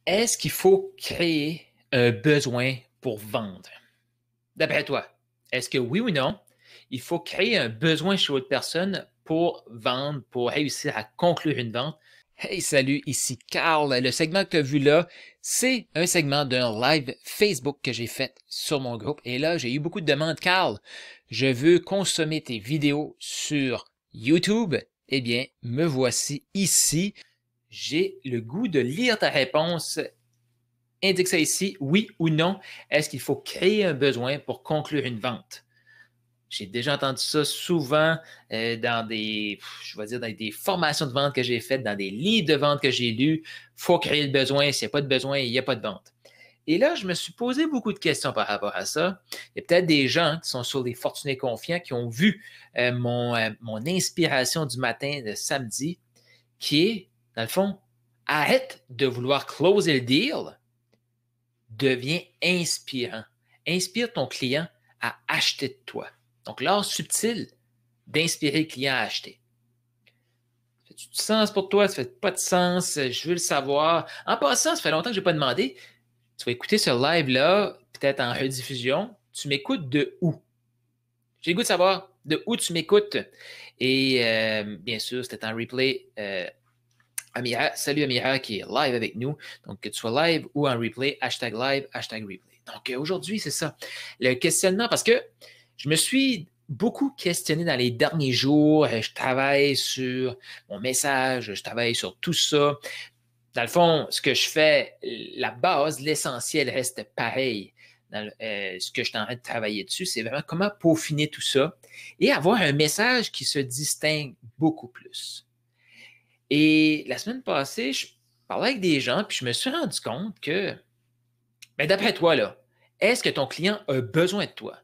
Est-ce qu'il faut créer un besoin pour vendre? D'après toi, est-ce que oui ou non, il faut créer un besoin chez l'autre personne pour vendre, pour réussir à conclure une vente? Hey, salut, ici Carl. Le segment que tu as vu là, c'est un segment d'un live Facebook que j'ai fait sur mon groupe. Et là, j'ai eu beaucoup de demandes. Carl, je veux consommer tes vidéos sur YouTube. Eh bien, me voici ici. J'ai le goût de lire ta réponse. Indique ça ici, oui ou non. Est-ce qu'il faut créer un besoin pour conclure une vente? J'ai déjà entendu ça souvent dans je vais dire, dans des formations de vente que j'ai faites, dans des livres de vente que j'ai lus. Il faut créer le besoin. S'il n'y a pas de besoin, il n'y a pas de vente. Et là, je me suis posé beaucoup de questions par rapport à ça. Il y a peut-être des gens qui sont sur les Fortunés Confiants qui ont vu mon inspiration du matin de samedi, qui est, dans le fond, arrête de vouloir closer le deal, devient inspirant. Inspire ton client à acheter de toi. Donc, l'art subtil d'inspirer le client à acheter. Ça fait du sens pour toi? Ça fait pas de sens? Je veux le savoir. En passant, ça fait longtemps que je n'ai pas demandé. Tu vas écouter ce live-là, peut-être en rediffusion. Tu m'écoutes de où? J'ai le goût de savoir de où tu m'écoutes. Et bien sûr, c'était en replay. Amira, salut Amira qui est live avec nous. Donc, que tu sois live ou en replay, hashtag live, hashtag replay. Donc, aujourd'hui, c'est ça. Le questionnement, parce que je me suis beaucoup questionné dans les derniers jours. Je travaille sur mon message, je travaille sur tout ça. Dans le fond, ce que je fais, la base, l'essentiel reste pareil. Ce que je suis en train de travailler dessus, c'est vraiment comment peaufiner tout ça et avoir un message qui se distingue beaucoup plus. Et la semaine passée, je parlais avec des gens, puis je me suis rendu compte que, ben d'après toi, là, est-ce que ton client a besoin de toi?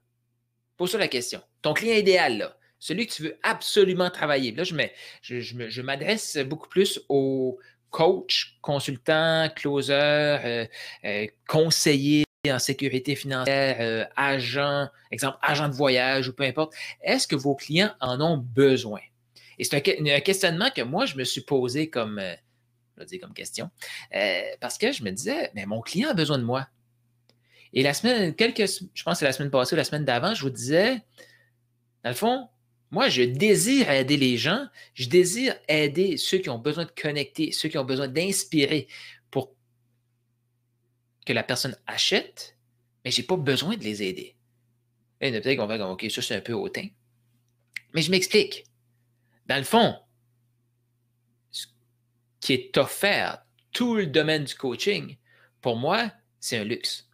Pose-toi la question. Ton client idéal, là, celui que tu veux absolument travailler. Là, je m'adresse beaucoup plus aux coachs, consultants, closers, conseillers en sécurité financière, agents, exemple, agents de voyage ou peu importe. Est-ce que vos clients en ont besoin? Et c'est un questionnement que moi, je me suis posé comme, je vais dire comme question, parce que je me disais, mais mon client a besoin de moi. Et la semaine, je pense que c'est la semaine passée ou la semaine d'avant, je vous disais, dans le fond, moi, je désire aider les gens, je désire aider ceux qui ont besoin de connecter, ceux qui ont besoin d'inspirer pour que la personne achète, mais je n'ai pas besoin de les aider. Et peut-être qu'on va dire, OK, ça c'est un peu hautain. Mais je m'explique. Dans le fond, ce qui est offert, tout le domaine du coaching, pour moi, c'est un luxe.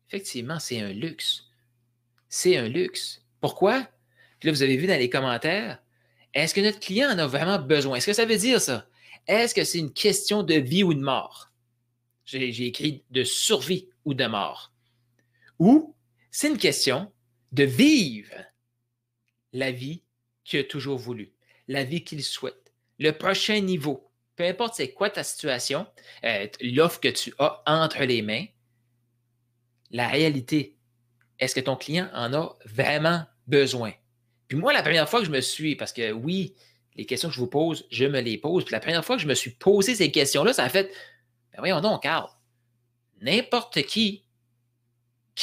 Effectivement, c'est un luxe. C'est un luxe. Pourquoi? Puis là, vous avez vu dans les commentaires, est-ce que notre client en a vraiment besoin? Est-ce que ça veut dire ça? Est-ce que c'est une question de vie ou de mort? J'ai écrit de survie ou de mort. Ou c'est une question de vivre la vie qu'il a toujours voulu, la vie qu'il souhaite, le prochain niveau. Peu importe c'est quoi ta situation, l'offre que tu as entre les mains, la réalité, est-ce que ton client en a vraiment besoin? Puis moi, la première fois que je me suis, parce que oui, les questions que je vous pose, je me les pose. Puis la première fois que je me suis posé ces questions-là, ça a fait, ben voyons donc, Carl, n'importe qui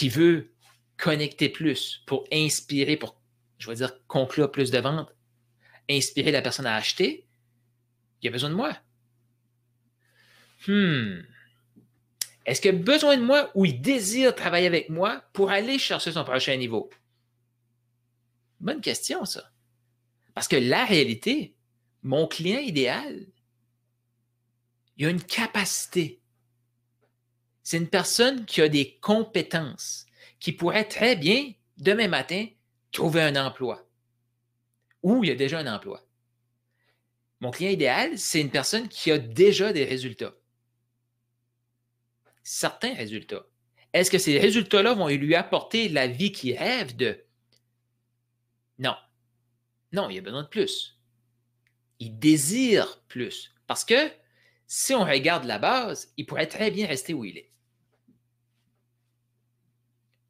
veut connecter plus pour inspirer, pour, je vais dire, conclure plus de ventes, inspirer la personne à acheter, il a besoin de moi. Est-ce qu'il a besoin de moi ou il désire travailler avec moi pour aller chercher son prochain niveau? Bonne question, ça. Parce que la réalité, mon client idéal, il a une capacité. C'est une personne qui a des compétences, qui pourrait très bien, demain matin, trouver un emploi. Ou il a déjà un emploi. Mon client idéal, c'est une personne qui a déjà des résultats. Certains résultats. Est-ce que ces résultats-là vont lui apporter la vie qu'il rêve de? Non. Non, il a besoin de plus. Il désire plus. Parce que si on regarde la base, il pourrait très bien rester où il est.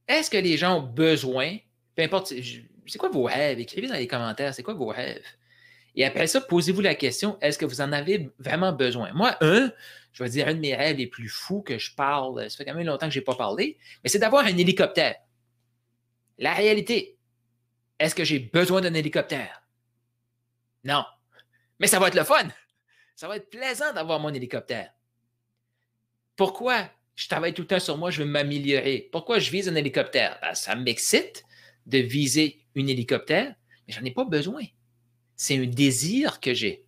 Est-ce que les gens ont besoin, peu importe, c'est quoi vos rêves? Écrivez dans les commentaires, c'est quoi vos rêves? Et après ça, posez-vous la question, est-ce que vous en avez vraiment besoin? Moi, je vais dire un de mes rêves les plus fous que je parle, ça fait quand même longtemps que je n'ai pas parlé, mais c'est d'avoir un hélicoptère. La réalité, est-ce que j'ai besoin d'un hélicoptère? Non. Mais ça va être le fun. Ça va être plaisant d'avoir mon hélicoptère. Pourquoi je travaille tout le temps sur moi, je veux m'améliorer? Pourquoi je vise un hélicoptère? Ben, ça m'excite de viser un hélicoptère, mais j'en ai pas besoin. C'est un désir que j'ai.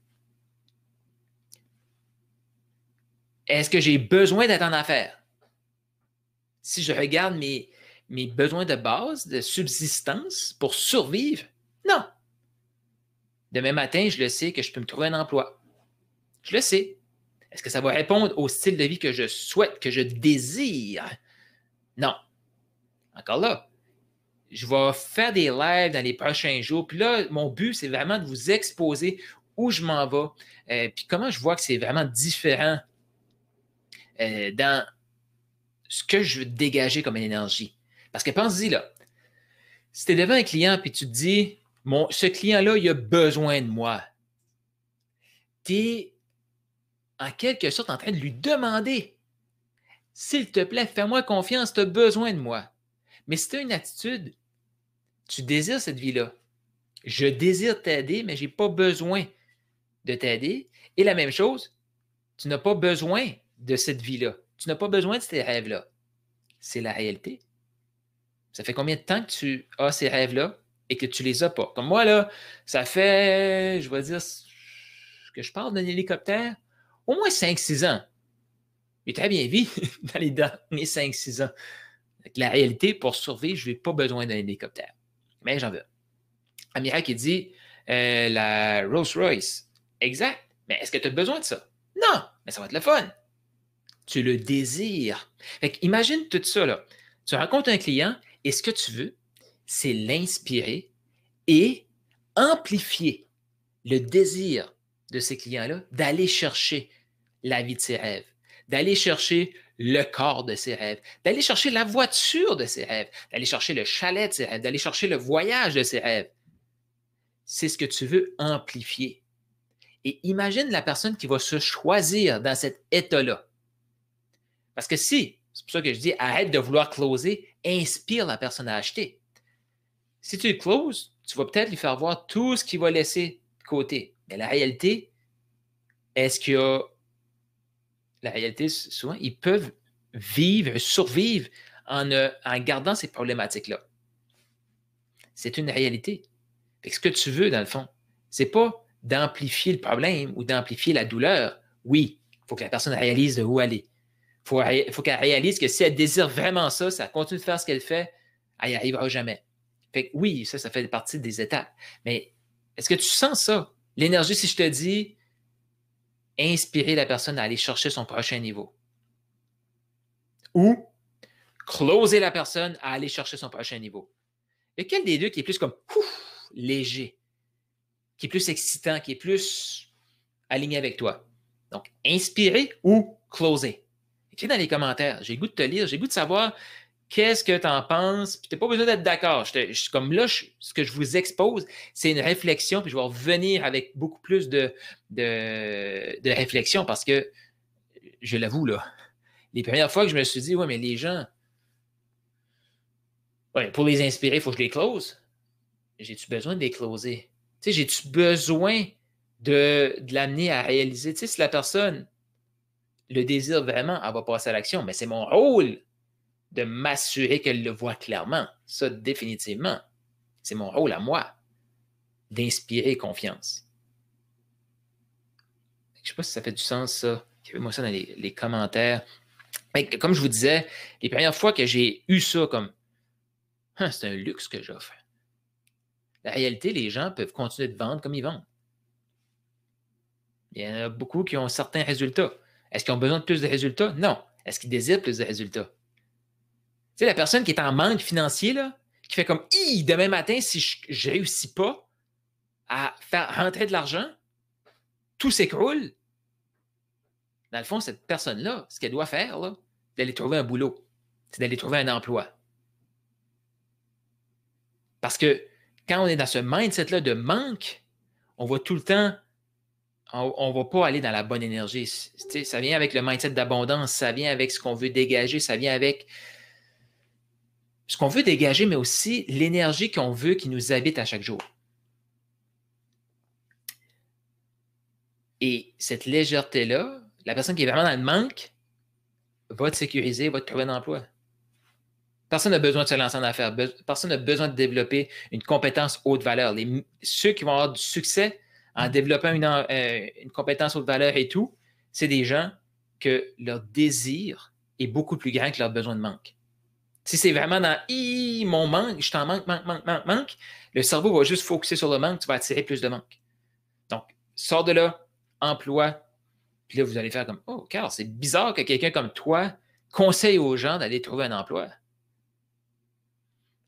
Est-ce que j'ai besoin d'être en affaires? Si je regarde mes besoins de base, de subsistance pour survivre, non. Demain matin, je le sais que je peux me trouver un emploi. Je le sais. Est-ce que ça va répondre au style de vie que je souhaite, que je désire? Non. Encore là, je vais faire des lives dans les prochains jours. Puis là, mon but, c'est vraiment de vous exposer où je m'en vais, puis comment je vois que c'est vraiment différent dans ce que je veux dégager comme énergie. Parce que pense-y, là, si tu es devant un client et tu te dis, ce client-là, il a besoin de moi, tu es en quelque sorte en train de lui demander, s'il te plaît, fais-moi confiance, tu as besoin de moi. Mais si tu as une attitude, tu désires cette vie-là. Je désire t'aider, mais je n'ai pas besoin de t'aider. Et la même chose, tu n'as pas besoin de cette vie-là. Tu n'as pas besoin de ces rêves-là. C'est la réalité. Ça fait combien de temps que tu as ces rêves-là et que tu les as pas? Comme moi, là, ça fait, je vais dire, que je parle d'un hélicoptère, au moins 5-6 ans. J'ai très bien vu dans les derniers 5-6 ans. Avec la réalité, pour survivre, je n'ai pas besoin d'un hélicoptère. Mais j'en veux. Amira qui dit la Rolls-Royce. Exact. Mais est-ce que tu as besoin de ça? Non, mais ça va être le fun. Tu le désires. Fait qu'imagine tout ça, là. Tu rencontres un client et ce que tu veux, c'est l'inspirer et amplifier le désir de ces clients-là d'aller chercher la vie de ses rêves, d'aller chercher le corps de ses rêves, d'aller chercher la voiture de ses rêves, d'aller chercher le chalet de ses rêves, d'aller chercher le voyage de ses rêves. C'est ce que tu veux amplifier. Et imagine la personne qui va se choisir dans cet état-là. Parce que si, c'est pour ça que je dis, arrête de vouloir closer, inspire la personne à acheter. Si tu le closes, tu vas peut-être lui faire voir tout ce qu'il va laisser de côté. Mais la réalité, est-ce qu'il y a... La réalité, souvent, ils peuvent vivre, survivre en gardant ces problématiques-là. C'est une réalité. Ce que tu veux, dans le fond, c'est pas d'amplifier le problème ou d'amplifier la douleur. Oui, il faut que la personne réalise de où elle est. Il faut qu'elle réalise que si elle désire vraiment ça, ça continue de faire ce qu'elle fait, elle n'y arrivera jamais. Fait que oui, ça fait partie des étapes. Mais est-ce que tu sens ça? L'énergie, si je te dis, inspirer la personne à aller chercher son prochain niveau. Ou closer la personne à aller chercher son prochain niveau. Lequel des deux qui est plus comme léger, qui est plus excitant, qui est plus aligné avec toi? Donc, inspirer ou closer? Écris dans les commentaires. J'ai le goût de te lire, j'ai le goût de savoir qu'est-ce que tu en penses. Puis tu n'as pas besoin d'être d'accord. Comme là, ce que je vous expose, c'est une réflexion, puis je vais revenir avec beaucoup plus de réflexion parce que, je l'avoue, là, les premières fois que je me suis dit, ouais, mais les gens, ouais, pour les inspirer, il faut que je les close. J'ai-tu besoin de les closer? Tu sais, j'ai-tu besoin de l'amener à réaliser? Tu sais, si la personne le désire vraiment, elle va passer à l'action, mais c'est mon rôle de m'assurer qu'elle le voit clairement. Ça, définitivement, c'est mon rôle à moi d'inspirer confiance. Je ne sais pas si ça fait du sens, ça. Écrivez-moi ça dans les commentaires. Mais comme je vous disais, les premières fois que j'ai eu ça comme c'est un luxe que j'offre. La réalité, les gens peuvent continuer de vendre comme ils vendent. Il y en a beaucoup qui ont certains résultats. Est-ce qu'ils ont besoin de plus de résultats? Non. Est-ce qu'ils désirent plus de résultats? Tu sais, la personne qui est en manque financier, là, qui fait comme demain matin, si je ne réussis pas à faire rentrer de l'argent, tout s'écroule. Dans le fond, cette personne-là, ce qu'elle doit faire, là, c'est d'aller trouver un boulot. C'est d'aller trouver un emploi. Parce que quand on est dans ce mindset-là de manque, on va tout le temps, on ne va pas aller dans la bonne énergie. Ça vient avec le mindset d'abondance, ça vient avec ce qu'on veut dégager, ça vient avec ce qu'on veut dégager, mais aussi l'énergie qu'on veut qui nous habite à chaque jour. Et cette légèreté-là, la personne qui est vraiment dans le manque va te sécuriser, va te trouver un emploi. Personne n'a besoin de se lancer en affaires. Personne n'a besoin de développer une compétence haute valeur. Ceux qui vont avoir du succès en développant une compétence haute valeur et tout, c'est des gens que leur désir est beaucoup plus grand que leur besoin de manque. Si c'est vraiment dans « mon manque, je t'en manque », le cerveau va juste focuser sur le manque, tu vas attirer plus de manque. Donc, sors de là, emploi, puis là, vous allez faire comme « Oh, Carl, c'est bizarre que quelqu'un comme toi conseille aux gens d'aller trouver un emploi. »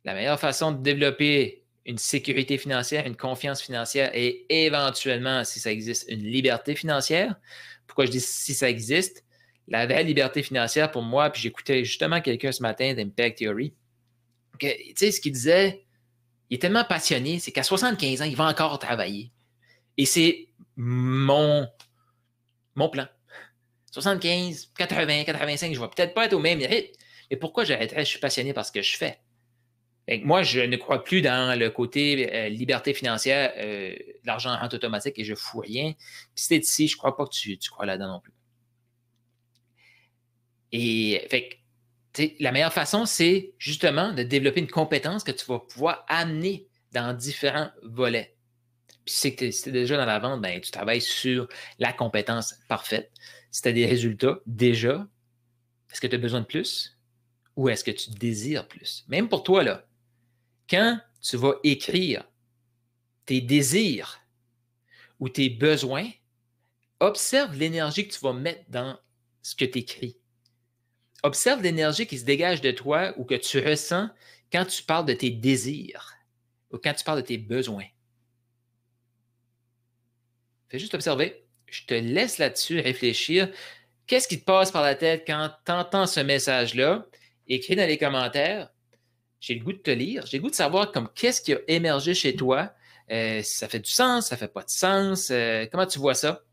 La meilleure façon de développer une sécurité financière, une confiance financière et éventuellement, si ça existe, une liberté financière. Pourquoi je dis si ça existe? La vraie liberté financière pour moi, puis j'écoutais justement quelqu'un ce matin d'Impact Theory, tu sais, ce qu'il disait, il est tellement passionné, c'est qu'à 75 ans, il va encore travailler. Et c'est mon plan. 75, 80, 85, je ne vais peut-être pas être au même rythme, mais pourquoi j'arrêterais? Je suis passionné par ce que je fais. Moi, je ne crois plus dans le côté liberté financière, l'argent rentre automatique et je ne fous rien. Puis si tu es ici, je ne crois pas que tu crois là-dedans non plus. Et fait la meilleure façon, c'est justement de développer une compétence que tu vas pouvoir amener dans différents volets. Puis si tu es déjà dans la vente, ben, tu travailles sur la compétence parfaite. Si tu as des résultats déjà, est-ce que tu as besoin de plus ou est-ce que tu désires plus? Même pour toi, là, quand tu vas écrire tes désirs ou tes besoins, observe l'énergie que tu vas mettre dans ce que tu écris. Observe l'énergie qui se dégage de toi ou que tu ressens quand tu parles de tes désirs ou quand tu parles de tes besoins. Fais juste observer. Je te laisse là-dessus réfléchir. Qu'est-ce qui te passe par la tête quand tu entends ce message-là? Écris dans les commentaires. J'ai le goût de te lire. J'ai le goût de savoir comme qu'est-ce qui a émergé chez toi. Ça fait du sens, ça fait pas de sens. Comment tu vois ça?